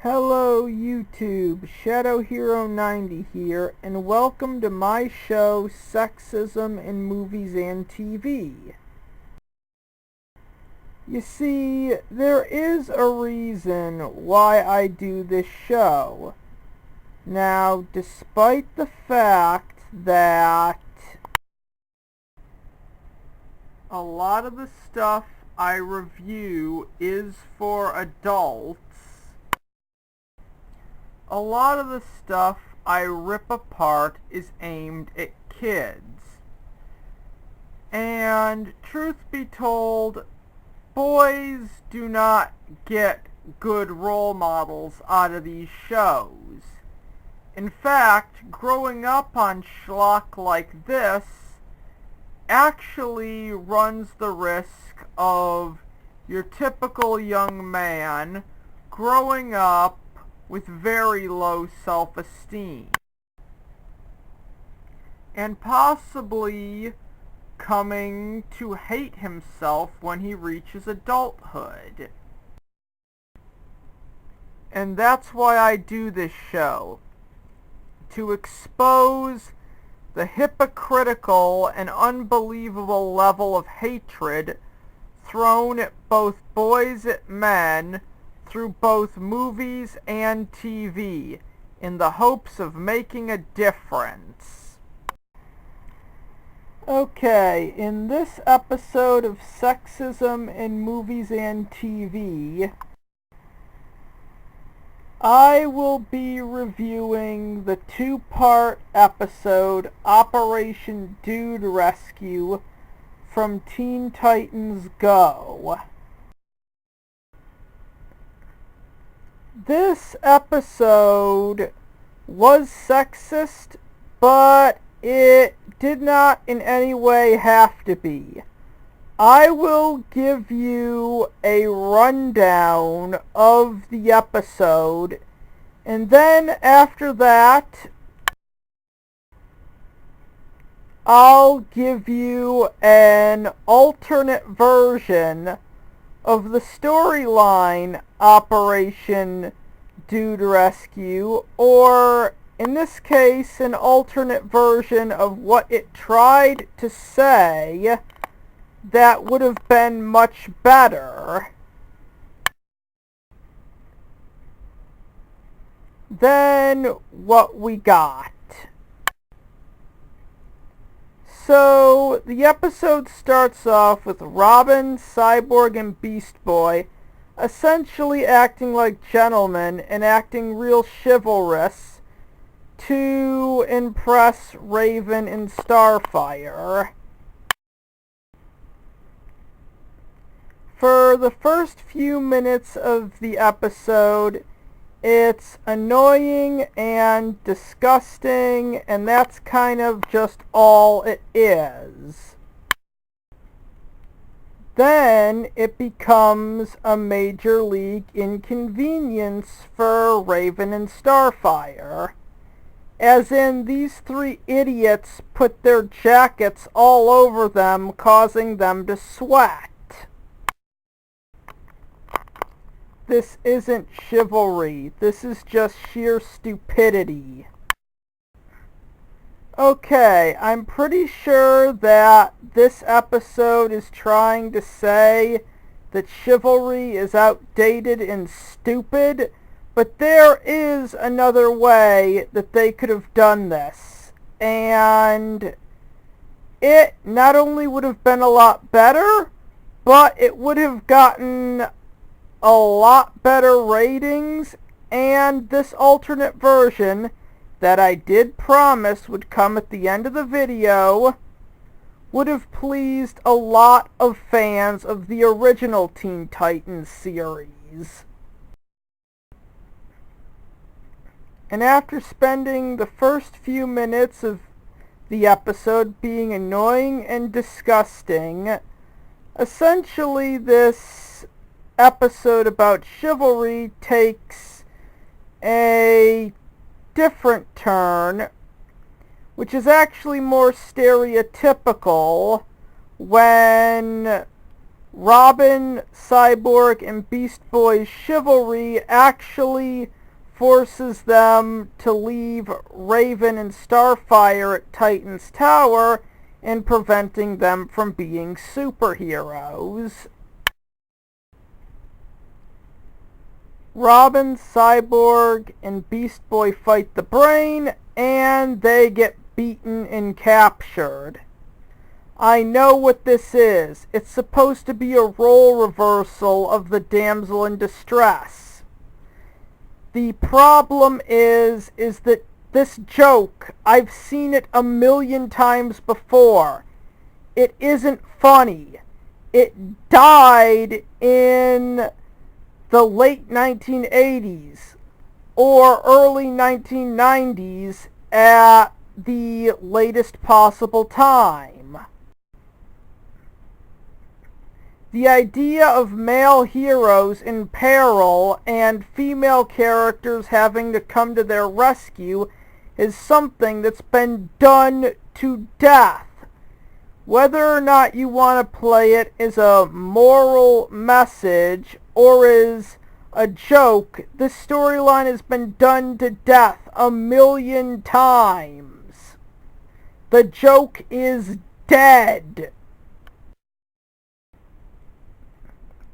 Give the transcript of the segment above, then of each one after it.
Hello YouTube, Shadow Hero 90 here, and welcome to my show, Sexism in Movies and TV. You see, there is a reason why I do this show. Now, despite the fact that a lot of the stuff I review is for adults, a lot of the stuff I rip apart is aimed at kids. And truth be told, boys do not get good role models out of these shows. In fact, growing up on schlock like this actually runs the risk of your typical young man growing up with very low self-esteem, and possibly coming to hate himself when he reaches adulthood. And that's why I do this show, to expose the hypocritical and unbelievable level of hatred thrown at both boys and men through both movies and TV, in the hopes of making a difference. Okay, in this episode of Sexism in Movies and TV, I will be reviewing the two-part episode Operation Dude Rescue from Teen Titans Go. This episode was sexist, but it did not in any way have to be. I will give you a rundown of the episode, and then after that, I'll give you an alternate version of the storyline Operation Dude Rescue, or in this case, an alternate version of what it tried to say that would have been much better than what we got. So, the episode starts off with Robin, Cyborg, and Beast Boy essentially acting like gentlemen and acting real chivalrous to impress Raven and Starfire. For the first few minutes of the episode, it's annoying and disgusting, and that's kind of just all it is. Then it becomes a major league inconvenience for Raven and Starfire, as in these three idiots put their jackets all over them, causing them to sweat. This isn't chivalry. This is just sheer stupidity. Okay, I'm pretty sure that this episode is trying to say that chivalry is outdated and stupid, but there is another way that they could have done this. And it not only would have been a lot better, but it would have gotten a lot better ratings, and this alternate version that I did promise would come at the end of the video would have pleased a lot of fans of the original Teen Titans series. And after spending the first few minutes of the episode being annoying and disgusting, essentially this episode about chivalry takes a different turn, which is actually more stereotypical when Robin, Cyborg, and Beast Boy's chivalry actually forces them to leave Raven and Starfire at Titan's Tower and preventing them from being superheroes. Robin, Cyborg, and Beast Boy fight the Brain, and they get beaten and captured. I know what this is. It's supposed to be a role reversal of the damsel in distress. The problem is that this joke, I've seen it 1,000,000 times before. It isn't funny. It died in the late 1980s or early 1990s at the latest possible time. The idea of male heroes in peril and female characters having to come to their rescue is something that's been done to death. Whether or not you want to play it as a moral message or as a joke, this storyline has been done to death 1,000,000 times. The joke is dead.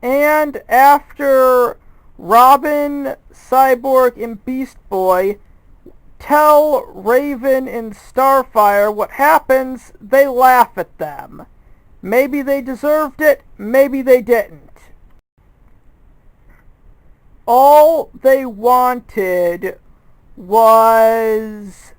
And after Robin, Cyborg, and Beast Boy tell Raven and Starfire what happens, they laugh at them. Maybe they deserved it, maybe they didn't. All they wanted was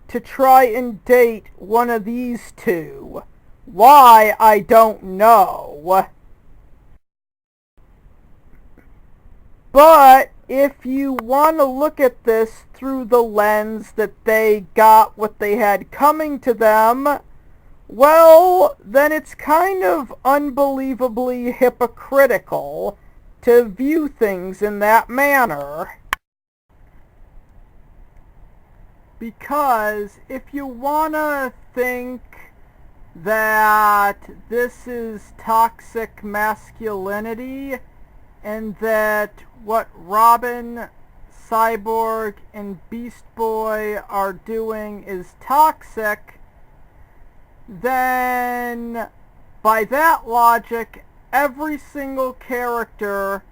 to try and date one of these two. Why, I don't know. But if you want to look at this through the lens that they got what they had coming to them, well, then it's kind of unbelievably hypocritical to view things in that manner. Because if you want to think that this is toxic masculinity and that what Robin, Cyborg, and Beast Boy are doing is toxic, then by that logic, every single character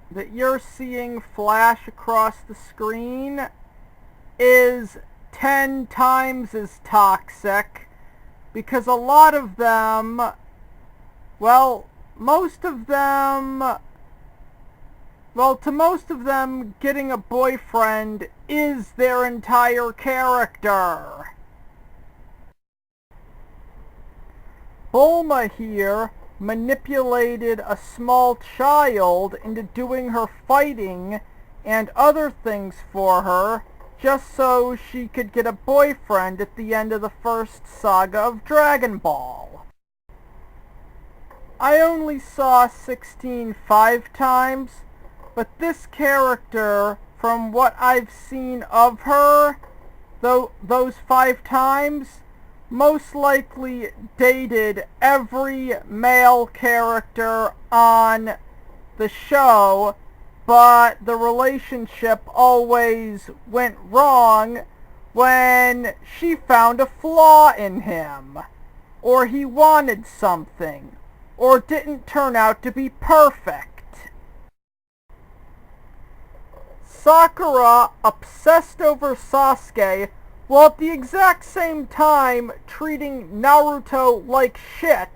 that you're seeing flash across the screen is 10 times as toxic, because a lot of them, well, to most of them, getting a boyfriend is their entire character. Bulma here manipulated a small child into doing her fighting and other things for her just so she could get a boyfriend at the end of the first saga of Dragon Ball. I only saw 16 5 times, but this character, from what I've seen of her, those 5 times, most likely dated every male character on the show, but the relationship always went wrong when she found a flaw in him, or he wanted something, or didn't turn out to be perfect. Sakura obsessed over Sasuke while at the exact same time treating Naruto like shit,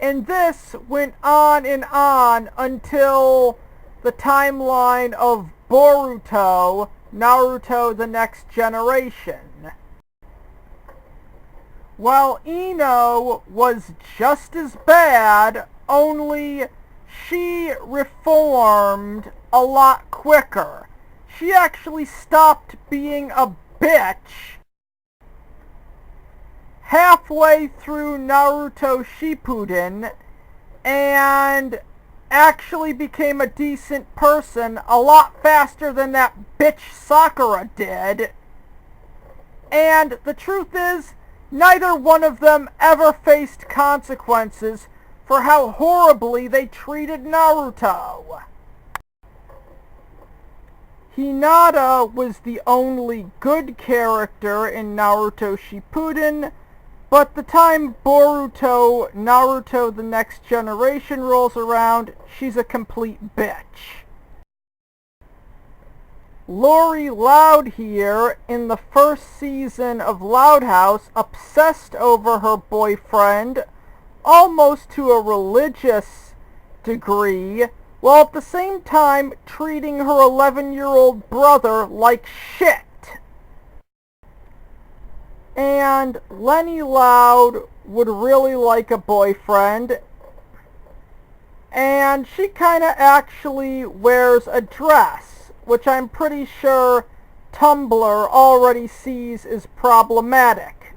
and this went on and on until the timeline of Boruto, Naruto the Next Generation. While Ino was just as bad, only she reformed a lot quicker. She actually stopped being a bitch halfway through Naruto Shippuden and actually became a decent person a lot faster than that bitch Sakura did. And the truth is, Neither one of them ever faced consequences for how horribly they treated Naruto. Hinata was the only good character in Naruto Shippuden, but the time Boruto, Naruto the Next Generation rolls around, she's a complete bitch. Lori Loud here, in the first season of Loud House, obsessed over her boyfriend, almost to a religious degree, while at the same time treating her 11-year-old brother like shit. And Lenny Loud would really like a boyfriend, and she kinda actually wears a dress, which I'm pretty sure Tumblr already sees as problematic.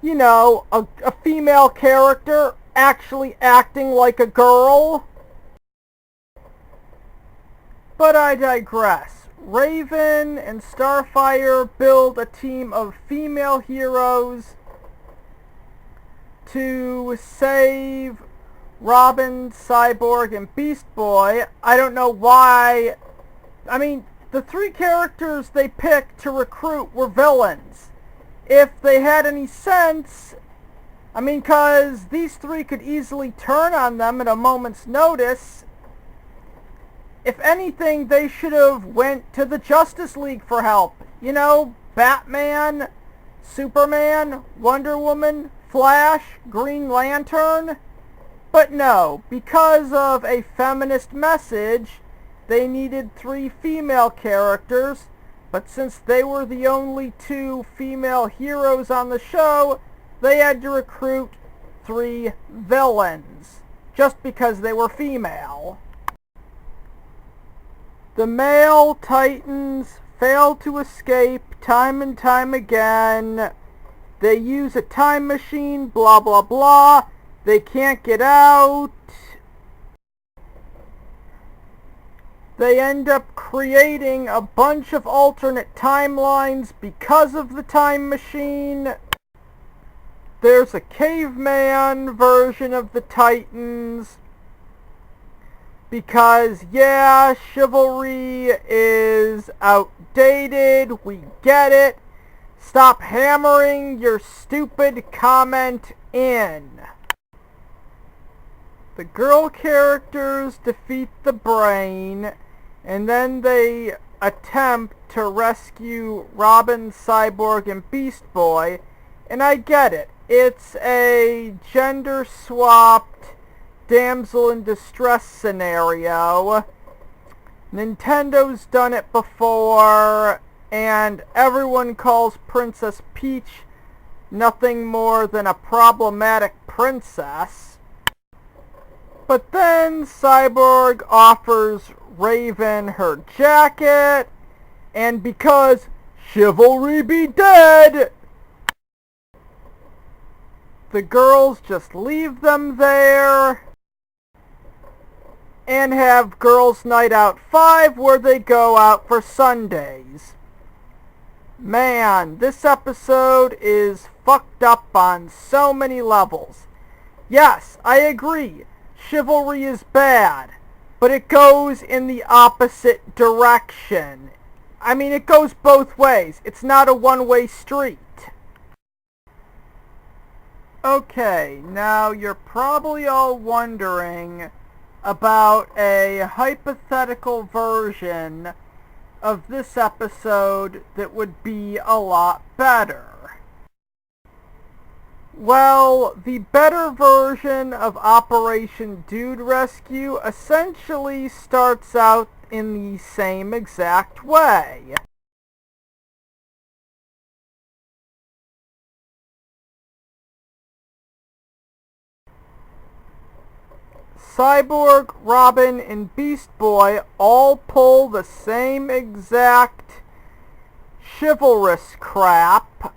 You know, a female character actually acting like a girl. But I digress. Raven and Starfire build a team of female heroes to save Robin, Cyborg, and Beast Boy. I don't know why. I mean, the three characters they picked to recruit were villains. If they had any sense, I mean, because these three could easily turn on them at a moment's notice. If anything, they should have went to the Justice League for help. You know, Batman, Superman, Wonder Woman, Flash, Green Lantern. But no, because of a feminist message, they needed three female characters, but since they were the only two female heroes on the show, they had to recruit three villains, just because they were female. The male Titans fail to escape time and time again. They use a time machine, blah blah blah. They can't get out. They end up creating a bunch of alternate timelines because of the time machine. There's a caveman version of the Titans. Because, yeah, chivalry is outdated. We get it. Stop hammering your stupid comment in. The girl characters defeat the brain, and then they attempt to rescue Robin, Cyborg, and Beast Boy. And I get it. It's a gender-swapped damsel in distress scenario. Nintendo's done it before, and everyone calls Princess Peach nothing more than a problematic princess. But then Cyborg offers Raven her jacket, and because chivalry be dead, the girls just leave them there and have Girls' Night Out 5 where they go out for Sundays. Man, this episode is fucked up on so many levels. Yes, I agree, chivalry is bad, but it goes in the opposite direction. I mean, it goes both ways. It's not a one-way street. Okay, now you're probably all wondering about a hypothetical version of this episode that would be a lot better. Well, the better version of Operation Dude Rescue essentially starts out in the same exact way. Cyborg, Robin, and Beast Boy all pull the same exact chivalrous crap,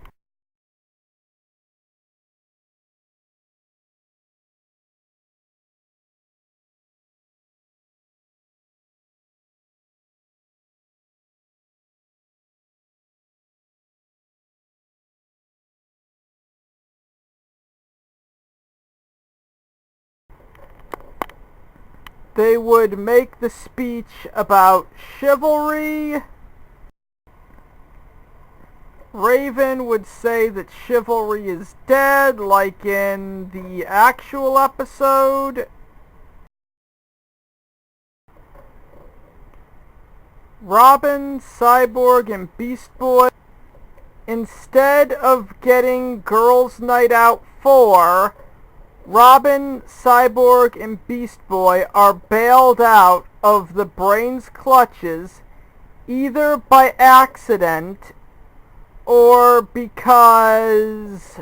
They would make the speech about chivalry. Raven would say that chivalry is dead, like in the actual episode. Robin, Cyborg, and Beast Boy, instead of getting Girls' Night Out 4, Robin, Cyborg, and Beast Boy are bailed out of the Brain's clutches either by accident or because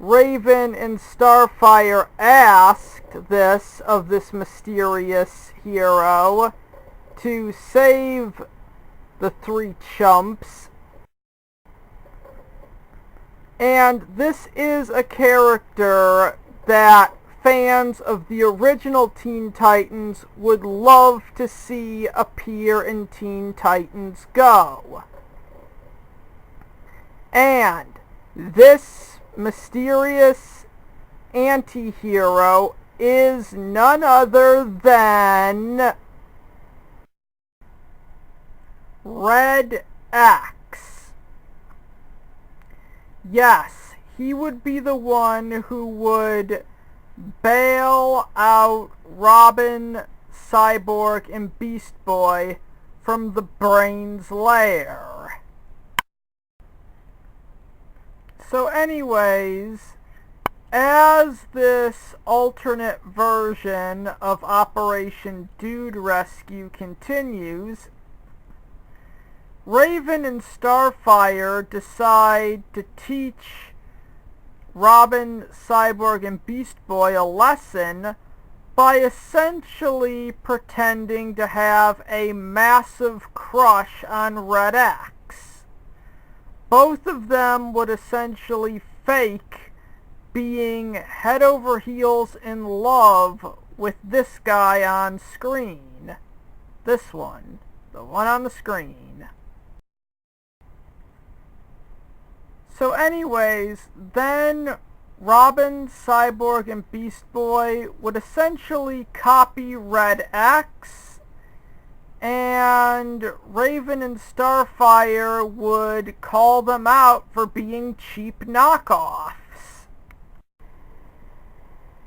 Raven and Starfire asked this of this mysterious hero to save the three chumps. And this is a character that fans of the original Teen Titans would love to see appear in Teen Titans Go. And this mysterious anti-hero is none other than Red X. Yes, he would be the one who would bail out Robin, Cyborg, and Beast Boy from the Brain's lair. So anyways, as this alternate version of Operation Dude Rescue continues, Raven and Starfire decide to teach Robin, Cyborg, and Beast Boy a lesson by essentially pretending to have a massive crush on Red X. Both of them would essentially fake being head over heels in love with this guy on screen. This one. The one on the screen. So anyways, then Robin, Cyborg, and Beast Boy would essentially copy Red X, and Raven and Starfire would call them out for being cheap knockoffs.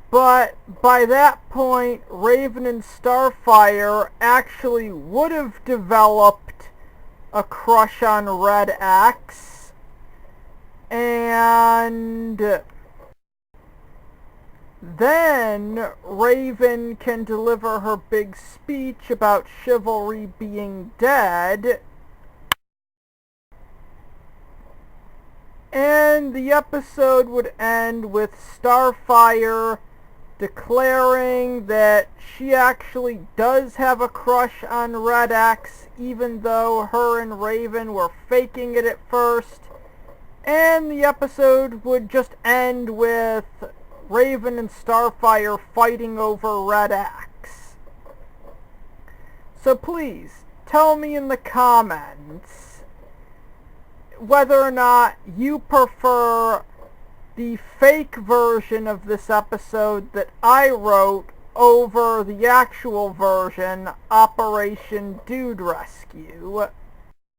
But by that point, Raven and Starfire actually would have developed a crush on Red X, and then Raven can deliver her big speech about chivalry being dead, and the episode would end with Starfire declaring that she actually does have a crush on Red X, even though her and Raven were faking it at first, and the episode would just end with Raven and Starfire fighting over Red X. So please, tell me in the comments whether or not you prefer the fake version of this episode that I wrote over the actual version, Operation Dude Rescue.